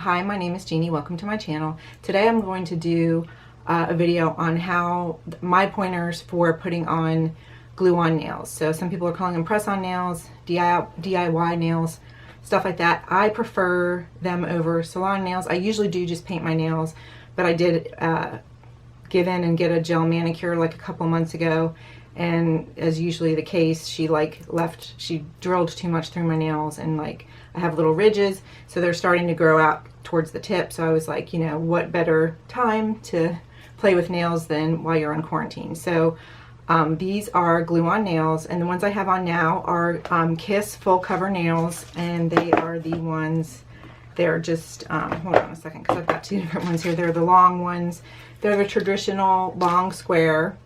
Hi, my name is Jeannie. Welcome to my channel. Today I'm going to do a video on how my pointers for putting on glue-on nails. So some people are calling them press-on nails, DIY nails, stuff like that. I prefer them over salon nails. I usually do just paint my nails, but I did give in and get a gel manicure like a couple months ago, and as usually the case, she drilled too much through my nails, and I have little ridges, so they're starting to grow out towards the tip. So I was like, you know, what better time to play with nails than while you're on quarantine. So these are glue-on nails, and the ones I have on now are Kiss full cover nails, and they are the ones, they're just, hold on a second because I've got two different ones here. They're the long ones. They're the traditional long square.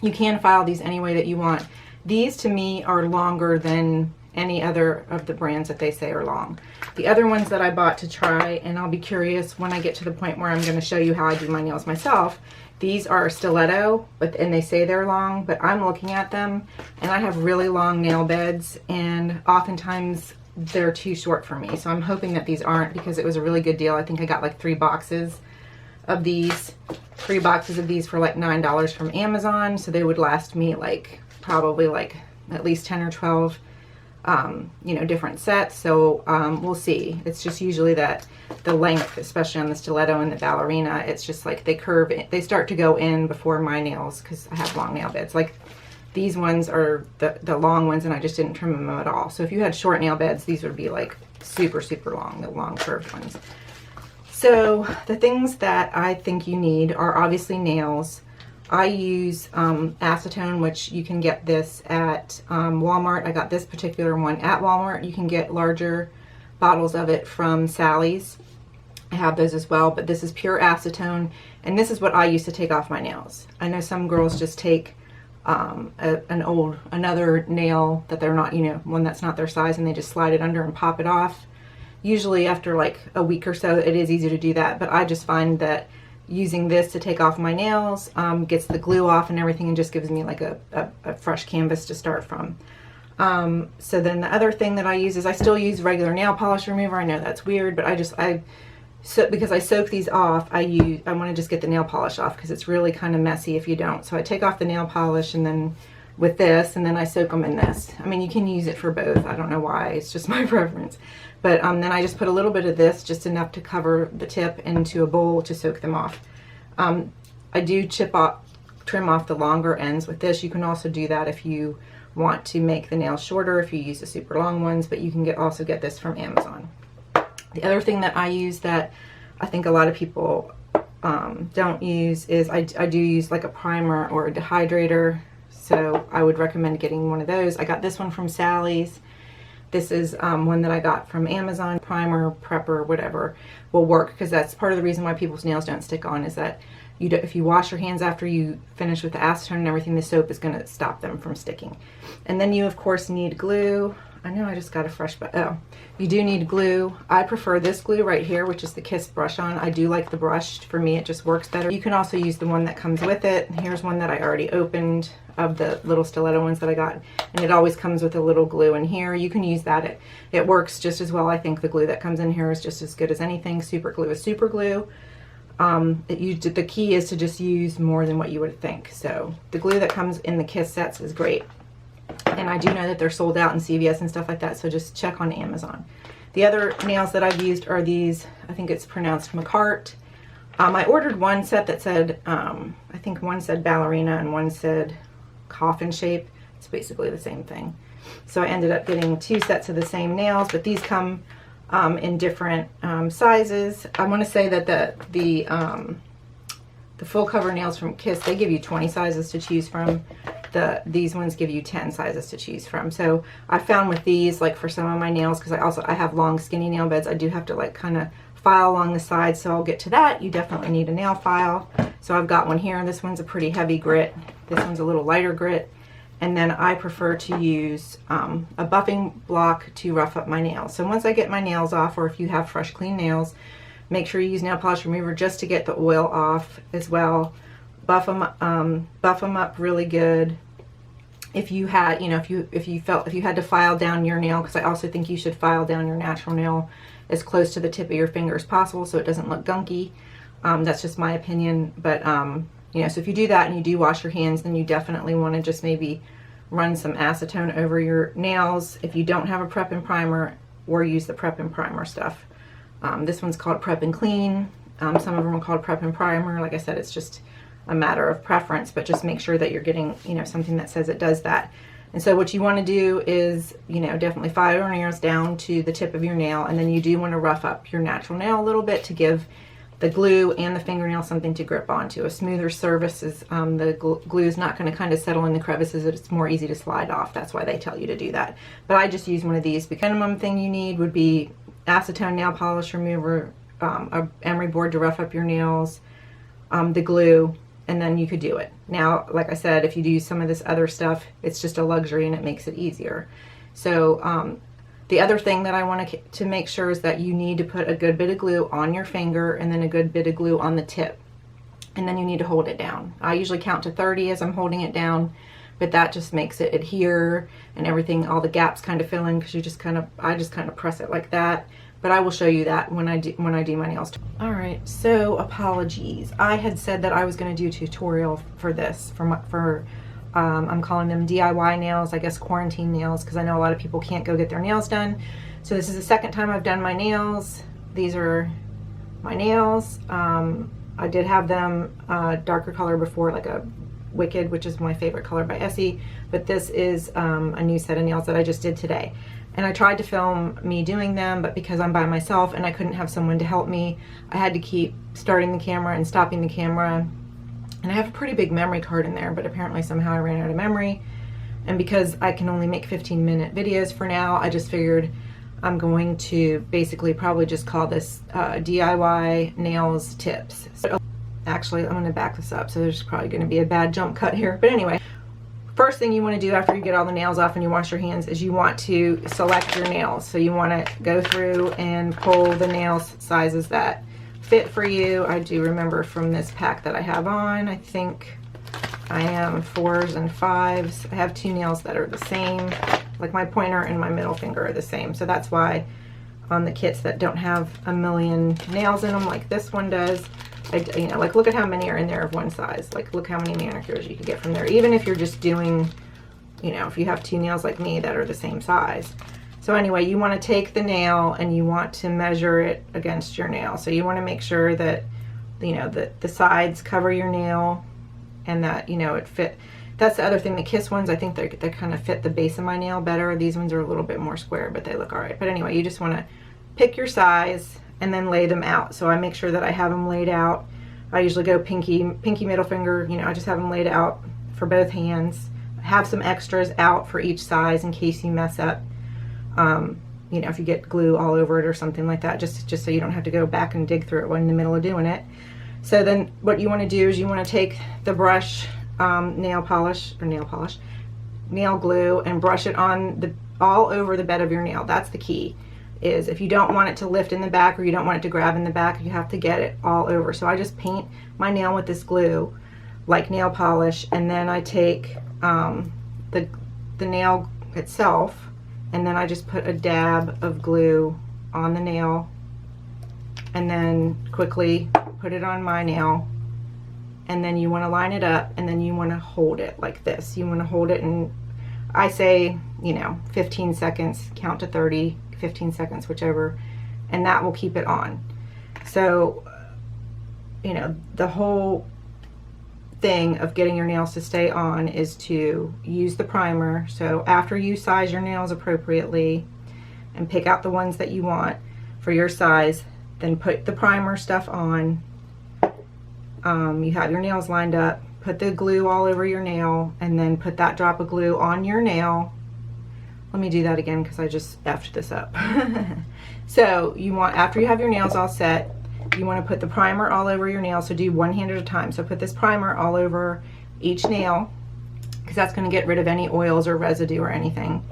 You can file these any way that you want. These to me are longer than any other of the brands that they say are long. The other ones that I bought to try, and I'll be curious when I get to the point where I'm going to show you how I do my nails myself, these are stiletto, and they say they're long, but I'm looking at them and I have really long nail beds, and oftentimes they're too short for me. So I'm hoping that these aren't, because it was a really good deal. I think I got like 3 boxes of these, 3 boxes of these for like $9 from Amazon. So they would last me probably at least 10 or 12 you know, different sets. So we'll see. It's just usually that the length, especially on the stiletto and the ballerina, it's just like they curve in, they start to go in before my nails, because I have long nail beds. Like these ones are the long ones, and I just didn't trim them at all. So if you had short nail beds, these would be like super long, the long curved ones. So the things that I think you need are obviously nails. I use acetone, which you can get this at Walmart. I got this particular one at Walmart. You can get larger bottles of it from Sally's. I have those as well, but this is pure acetone, and this is what I use to take off my nails. I know some girls just take another nail that they're not, you know, one that's not their size, and they just slide it under and pop it off. Usually after like a week or so, it is easy to do that, but I just find that using this to take off my nails gets the glue off and everything, and just gives me like a fresh canvas to start from. So then the other thing that I use is I still use regular nail polish remover. I know that's weird, but because I soak these off, I want to just get the nail polish off, because it's really kind of messy if you don't. So I take off the nail polish and then with this, and then I soak them in this. I mean, you can use it for both. I don't know why, it's just my preference. But then I just put a little bit of this, just enough to cover the tip, into a bowl to soak them off. I do trim off the longer ends with this. You can also do that if you want to make the nails shorter, if you use the super long ones, but you can also get this from Amazon. The other thing that I use that I think a lot of people don't use is I do use like a primer or a dehydrator. So I would recommend getting one of those. I got this one from Sally's. This is one that I got from Amazon. Primer, prepper, whatever will work, because that's part of the reason why people's nails don't stick on, is that if you wash your hands after you finish with the acetone and everything, the soap is going to stop them from sticking. And then you of course need glue. I know I just got a fresh, you do need glue. I prefer this glue right here, which is the Kiss brush on. I do like the brush. For me, it just works better. You can also use the one that comes with it. Here's one that I already opened of the little stiletto ones that I got, and it always comes with a little glue in here. You can use that. It works just as well. I think the glue that comes in here is just as good as anything. Super glue is super glue. The key is to just use more than what you would think. So the glue that comes in the Kiss sets is great. And I do know that they're sold out in CVS and stuff like that, so just check on Amazon. The other nails that I've used are these, I think it's pronounced McCart. I ordered one set that said, I think one said ballerina and one said coffin shape. It's basically the same thing. So I ended up getting 2 sets of the same nails, but these come in different sizes. I want to say that the full cover nails from Kiss, they give you 20 sizes to choose from. These ones give you 10 sizes to choose from. So I found with these, like for some of my nails, because I have long skinny nail beds, I do have to like kind of file along the sides, so I'll get to that. You definitely need a nail file. So I've got one here. This one's a pretty heavy grit. This one's a little lighter grit. And then I prefer to use a buffing block to rough up my nails. So once I get my nails off, or if you have fresh clean nails, make sure you use nail polish remover just to get the oil off as well. Buff them up really good. If you had, you know, if you had to file down your nail, because I also think you should file down your natural nail as close to the tip of your finger as possible so it doesn't look gunky. That's just my opinion, but you know, so if you do that and you do wash your hands, then you definitely want to just maybe run some acetone over your nails if you don't have a prep and primer, or use the prep and primer stuff. This one's called Prep and Clean. Some of them are called Prep and Primer. Like I said, it's just a matter of preference, but just make sure that you're getting, you know, something that says it does that. And so what you want to do is, you know, definitely file your nails down to the tip of your nail, and then you do want to rough up your natural nail a little bit to give the glue and the fingernail something to grip onto. A smoother surface is, the glue is not going to kind of settle in the crevices. It's more easy to slide off. That's why they tell you to do that. But I just use one of these. The minimum thing you need would be acetone nail polish remover, a emery board to rough up your nails, the glue, and then you could do it. Now, like I said, if you do some of this other stuff, it's just a luxury and it makes it easier. So the other thing that I want to make sure is that you need to put a good bit of glue on your finger and then a good bit of glue on the tip. And then you need to hold it down. I usually count to 30 as I'm holding it down, but that just makes it adhere and everything, all the gaps kind of fill in, because you just kind of, I just kind of press it like that. But I will show you that when I do my nails. All right, so apologies. I had said that I was going to do a tutorial for this, I'm calling them DIY nails, I guess quarantine nails, because I know a lot of people can't go get their nails done. So this is the second time I've done my nails. These are my nails. I did have them darker color before, like a Wicked, which is my favorite color by Essie, but this is a new set of nails that I just did today. And I tried to film me doing them, but because I'm by myself and I couldn't have someone to help me, I had to keep starting the camera and stopping the camera. And I have a pretty big memory card in there, but apparently somehow I ran out of memory. And because I can only make 15-minute videos for now, I just figured I'm going to basically probably just call this DIY nails tips. So actually, I'm going to back this up, so there's probably going to be a bad jump cut here. But anyway, first thing you want to do after you get all the nails off and you wash your hands is you want to select your nails. So you want to go through and pull the nails sizes that fit for you. I do remember from this pack that I have on, I think I am 4s and 5s. I have 2 nails that are the same, like my pointer and my middle finger are the same. So that's why on the kits that don't have a million nails in them like this one does, you know, like look at how many are in there of one size. Like look how many manicures you could get from there, even if you're just doing, you know, if you have 2 nails like me that are the same size. So anyway, you want to take the nail and you want to measure it against your nail. So you want to make sure that, you know, that the sides cover your nail and that, you know, it fit. That's the other thing. The Kiss ones, I think they kind of fit the base of my nail better. These ones are a little bit more square, but they look all right. But anyway, you just want to pick your size and then lay them out. So I make sure that I have them laid out. I usually go pinky, middle finger, you know, I just have them laid out for both hands. Have some extras out for each size in case you mess up. You know, if you get glue all over it or something like that, just so you don't have to go back and dig through it when in the middle of doing it. So then what you want to do is you want to take the brush, nail glue, and brush it on all over the bed of your nail. That's the key, is if you don't want it to lift in the back or you don't want it to grab in the back, you have to get it all over. So I just paint my nail with this glue like nail polish, and then I take the nail itself, and then I just put a dab of glue on the nail and then quickly put it on my nail. And then you want to line it up, and then you want to hold it like this. You want to hold it, and I say, you know, 15 seconds, count to 30, 15 seconds, whichever, and that will keep it on. So, you know, the whole thing of getting your nails to stay on is to use the primer. So after you size your nails appropriately and pick out the ones that you want for your size, then put the primer stuff on. You have your nails lined up, put the glue all over your nail, and then put that drop of glue on your nail. Let me do that again because I just effed this up. So you want, after you have your nails all set, you want to put the primer all over your nail. So do one hand at a time. So put this primer all over each nail because that's going to get rid of any oils or residue or anything.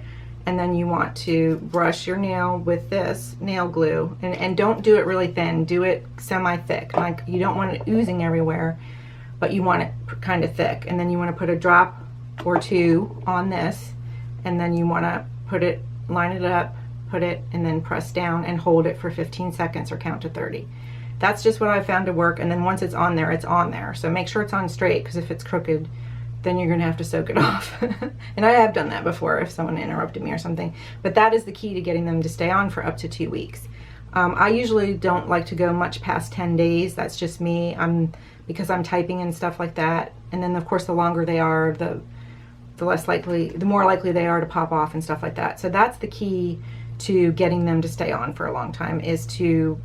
And then you want to brush your nail with this nail glue, and don't do it really thin, do it semi-thick. Like, you don't want it oozing everywhere, but you want it kind of thick. And then you want to put a drop or 2 on this, and then you want to put it, line it up, put it and then press down and hold it for 15 seconds or count to 30. That's just what I found to work, and then once it's on there, it's on there. So make sure it's on straight, because if it's crooked, then you're gonna have to soak it off. And I have done that before if someone interrupted me or something. But that is the key to getting them to stay on for up to 2 weeks. I usually don't like to go much past 10 days. That's just me. Because I'm typing and stuff like that. And then of course the longer they are, the more likely they are to pop off and stuff like that. So that's the key to getting them to stay on for a long time, is to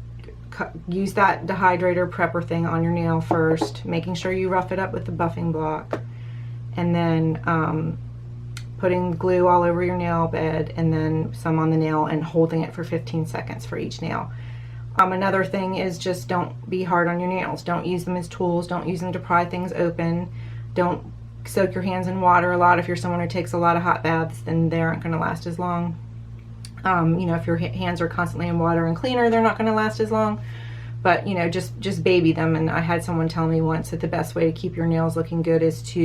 use that dehydrator prepper thing on your nail first, making sure you rough it up with the buffing block, and then putting glue all over your nail bed, and then some on the nail, and holding it for 15 seconds for each nail. Another thing is just don't be hard on your nails. Don't use them as tools. Don't use them to pry things open. Don't soak your hands in water a lot. If you're someone who takes a lot of hot baths, then they aren't going to last as long. You know, if your hands are constantly in water and cleaner, they're not going to last as long. But, you know, just baby them. And I had someone tell me once that the best way to keep your nails looking good is to,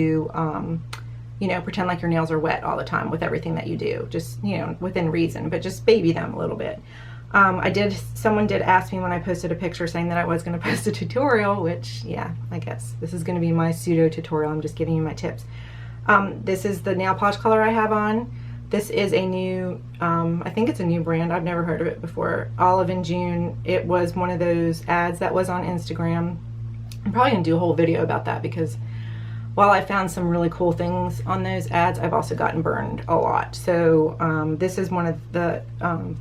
you know, pretend like your nails are wet all the time with everything that you do. Just, you know, within reason, but just baby them a little bit. Someone did ask me when I posted a picture saying that I was going to post a tutorial, which, yeah, I guess this is going to be my pseudo tutorial. I'm just giving you my tips. This is the nail polish color I have on. This is a new, I think it's a new brand. I've never heard of it before. Olive and June. It was one of those ads that was on Instagram. I'm probably going to do a whole video about that, because while I found some really cool things on those ads, I've also gotten burned a lot. So this is one of the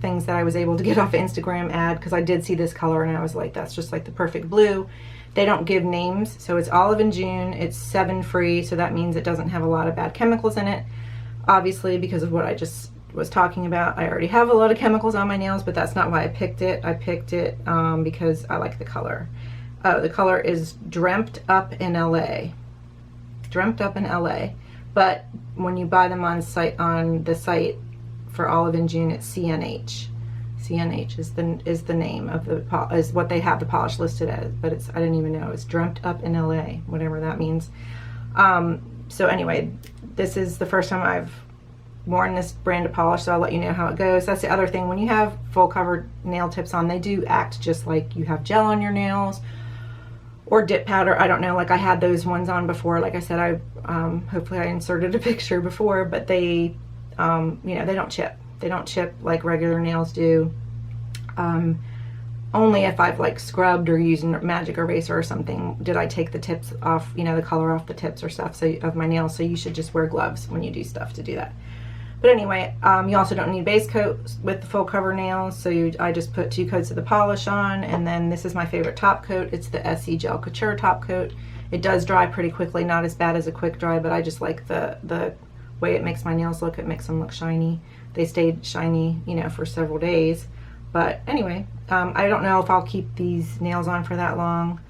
things that I was able to get off an Instagram ad, because I did see this color and I was like, that's just like the perfect blue. They don't give names, so it's Olive and June. It's 7 free, so that means it doesn't have a lot of bad chemicals in it. Obviously, because of what I just was talking about, I already have a lot of chemicals on my nails, but that's not why I picked it. I picked it because I like the color. The color is Dreamt Up in LA. Dreamt Up in LA. But when you buy them on the site for Olive and June, it's CNH. CNH is the name of is what they have the polish listed as, but I didn't even know it's Dreamt Up in LA, whatever that means. So anyway, this is the first time I've worn this brand of polish, so I'll let you know how it goes. That's the other thing. When you have full covered nail tips on, they do act just like you have gel on your nails or dip powder. I don't know, like I had those ones on before. Like I said, hopefully I inserted a picture before, but they, you know, they don't chip. They don't chip like regular nails do. Only if I've like scrubbed or used a magic eraser or something did I take the tips off, you know, the color off the tips or stuff of my nails. So you should just wear gloves when you do stuff to do that. But anyway, you also don't need base coat with the full cover nails. So I just put 2 coats of the polish on, and then this is my favorite top coat. It's the Essie Gel Couture top coat. It does dry pretty quickly, not as bad as a quick dry, but I just like the way it makes my nails look. It makes them look shiny. They stayed shiny, you know, for several days. But anyway, I don't know if I'll keep these nails on for that long.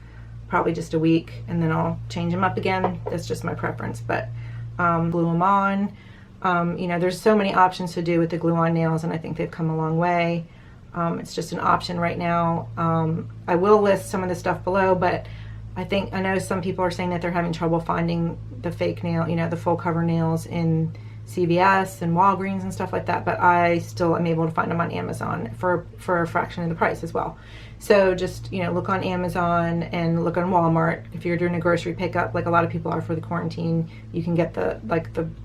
Probably just a week, and then I'll change them up again. That's just my preference. But glue them on. You know, there's so many options to do with the glue-on nails, and I think they've come a long way. It's just an option right now. I will list some of the stuff below, but I know some people are saying that they're having trouble finding the fake nail, you know, the full cover nails in CVS and Walgreens and stuff like that, but I still am able to find them on Amazon for a fraction of the price as well. So just, you know, look on Amazon and look on Walmart. If you're doing a grocery pickup, like a lot of people are for the quarantine, you can get the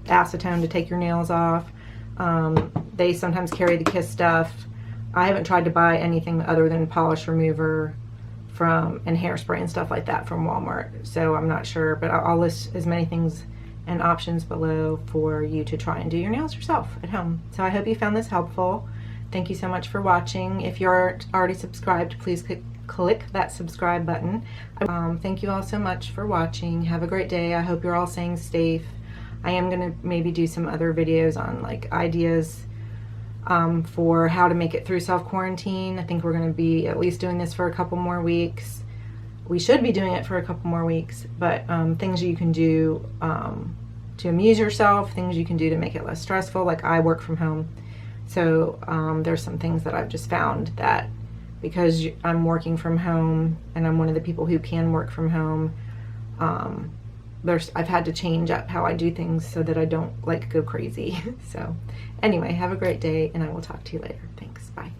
acetone to take your nails off. They sometimes carry the Kiss stuff. I haven't tried to buy anything other than polish remover and hairspray and stuff like that from Walmart, so I'm not sure, but I'll list as many things and options below for you to try and do your nails yourself at home. So I hope you found this helpful. Thank you so much for watching. If you're already subscribed, please click that subscribe button. Thank you all so much for watching. Have a great day. I hope you're all staying safe. I am gonna maybe do some other videos on like ideas for how to make it through self-quarantine. I think we're gonna be at least doing this for a couple more weeks. We should be doing it for a couple more weeks, but things you can do to amuse yourself, things you can do to make it less stressful. Like I work from home, so there's some things that I've just found that because I'm working from home and I'm one of the people who can work from home, I've had to change up how I do things so that I don't like go crazy. So anyway, have a great day, and I will talk to you later. Thanks. Bye.